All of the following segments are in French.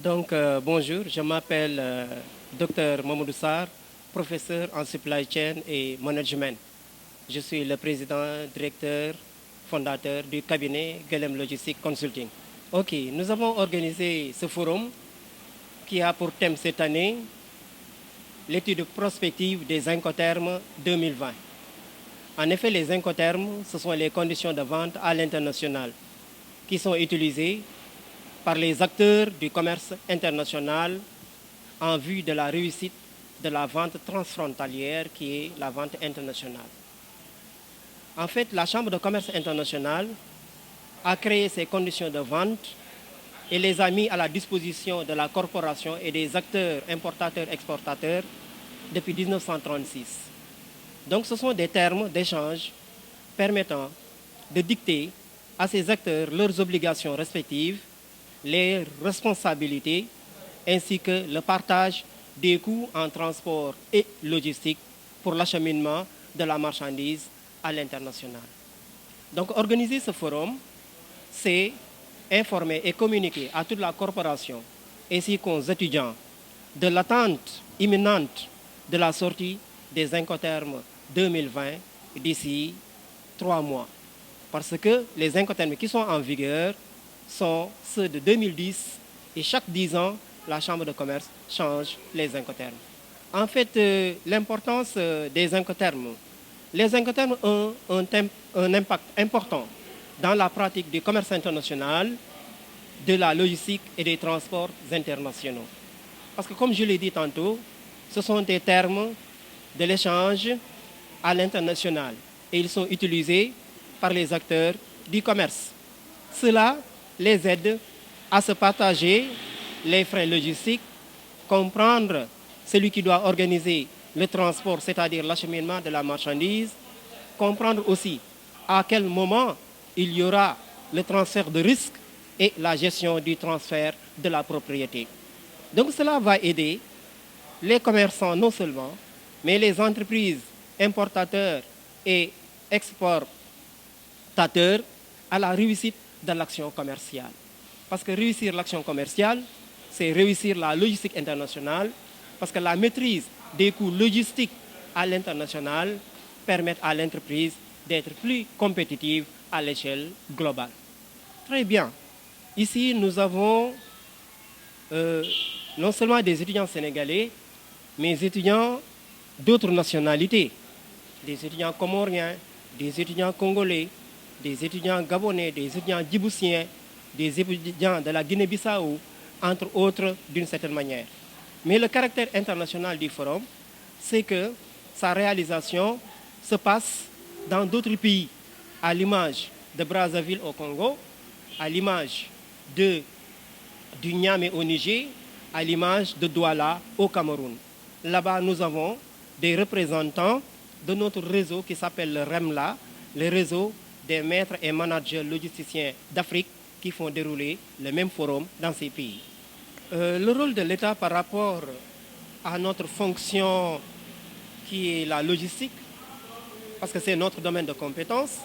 Bonjour, je m'appelle Dr Mamoudou Sarr, professeur en supply chain et management. Je suis le président, directeur, fondateur du cabinet Guelem Logistic Consulting. Ok, nous avons organisé ce forum qui a pour thème cette année l'étude prospective des Incoterms 2020. En effet, les Incoterms, ce sont les conditions de vente à l'international qui sont utilisées par les acteurs du commerce international en vue de la réussite de la vente transfrontalière qui est la vente internationale. En fait, la Chambre de commerce international a créé ces conditions de vente et les a mis à la disposition de la corporation et des acteurs importateurs-exportateurs depuis 1936. Donc ce sont des termes d'échange permettant de dicter à ces acteurs leurs obligations respectives, les responsabilités ainsi que le partage des coûts en transport et logistique pour l'acheminement de la marchandise à l'international. Donc organiser ce forum, c'est informer et communiquer à toute la corporation ainsi qu'aux étudiants de l'attente imminente de la sortie des Incoterms 2020 d'ici 3 mois. Parce que les Incoterms qui sont en vigueur sont ceux de 2010 et chaque 10 ans, la Chambre de commerce change les Incoterms. En fait, l'importance des Incoterms. Les Incoterms ont un impact important dans la pratique du commerce international, de la logistique et des transports internationaux. Parce que comme je l'ai dit tantôt, ce sont des termes de l'échange à l'international et ils sont utilisés par les acteurs du commerce. Cela les aide à se partager les frais logistiques, comprendre celui qui doit organiser le transport, c'est-à-dire l'acheminement de la marchandise, comprendre aussi à quel moment il y aura le transfert de risque et la gestion du transfert de la propriété. Donc cela va aider les commerçants non seulement, mais les entreprises importateurs et exportateurs à la réussite de l'action commerciale. Parce que réussir l'action commerciale, c'est réussir la logistique internationale, parce que la maîtrise des coûts logistiques à l'international permet à l'entreprise d'être plus compétitive à l'échelle globale. Très bien. Ici, nous avons non seulement des étudiants sénégalais, mais des étudiants d'autres nationalités, des étudiants comoriens, des étudiants congolais, des étudiants gabonais, des étudiants djiboutiens, des étudiants de la Guinée-Bissau, entre autres d'une certaine manière. Mais le caractère international du forum, c'est que sa réalisation se passe dans d'autres pays, à l'image de Brazzaville au Congo, à l'image du Niamey au Niger, à l'image de Douala au Cameroun. Là-bas, nous avons des représentants de notre réseau qui s'appelle le REMLA, le réseau des maîtres et managers logisticiens d'Afrique qui font dérouler le même forum dans ces pays. Le rôle de l'État par rapport à notre fonction qui est la logistique, parce que c'est notre domaine de compétence,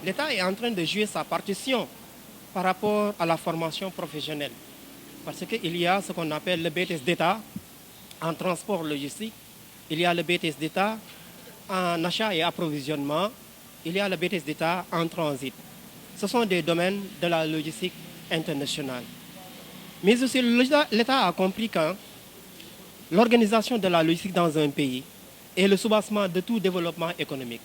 l'État est en train de jouer sa partition par rapport à la formation professionnelle. Parce qu'il y a ce qu'on appelle le BTS d'État en transport logistique, il y a le BTS d'État en achat et approvisionnement, il y a le BTS d'État en transit. Ce sont des domaines de la logistique internationale. Mais aussi, l'État a compris que l'organisation de la logistique dans un pays est le soubassement de tout développement économique.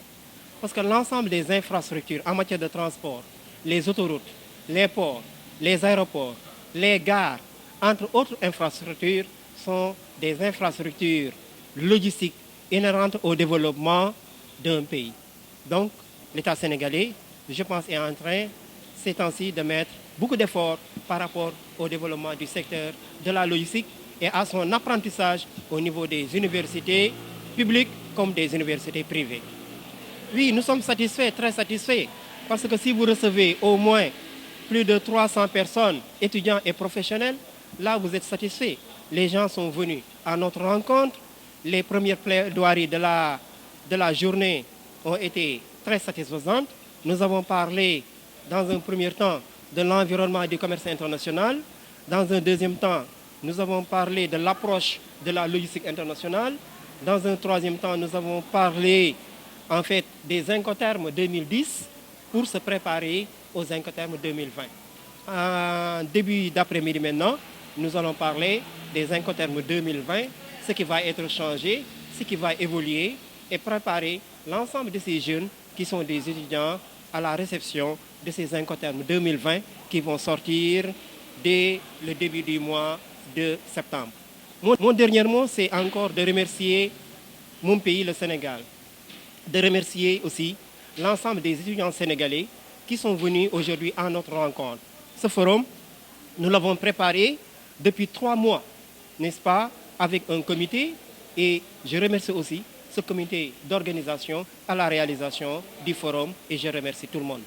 Parce que l'ensemble des infrastructures en matière de transport, les autoroutes, les ports, les aéroports, les gares, entre autres infrastructures, sont des infrastructures logistiques inhérentes au développement d'un pays. Donc, l'État sénégalais, je pense, est en train, ces temps-ci, de mettre beaucoup d'efforts par rapport au développement du secteur de la logistique et à son apprentissage au niveau des universités publiques comme des universités privées. Oui, nous sommes satisfaits, très satisfaits, parce que si vous recevez au moins plus de 300 personnes, étudiants et professionnels, là vous êtes satisfaits. Les gens sont venus à notre rencontre. Les premières plaidoiries de la journée ont été très satisfaisantes. Nous avons parlé dans un premier temps de l'environnement du commerce international. Dans un deuxième temps, nous avons parlé de l'approche de la logistique internationale. Dans un troisième temps, nous avons parlé en fait des Incoterms 2010 pour se préparer aux Incoterms 2020. En début d'après-midi maintenant, nous allons parler des Incoterms 2020, ce qui va être changé, ce qui va évoluer et préparer l'ensemble de ces jeunes qui sont des étudiants à la réception de ces Incoterms 2020 qui vont sortir dès le début du mois de septembre. Mon dernier mot, c'est encore de remercier mon pays, le Sénégal, de remercier aussi l'ensemble des étudiants sénégalais qui sont venus aujourd'hui à notre rencontre. Ce forum, nous l'avons préparé depuis 3 mois, n'est-ce pas, avec un comité, et je remercie aussi ce comité d'organisation à la réalisation du forum et je remercie tout le monde.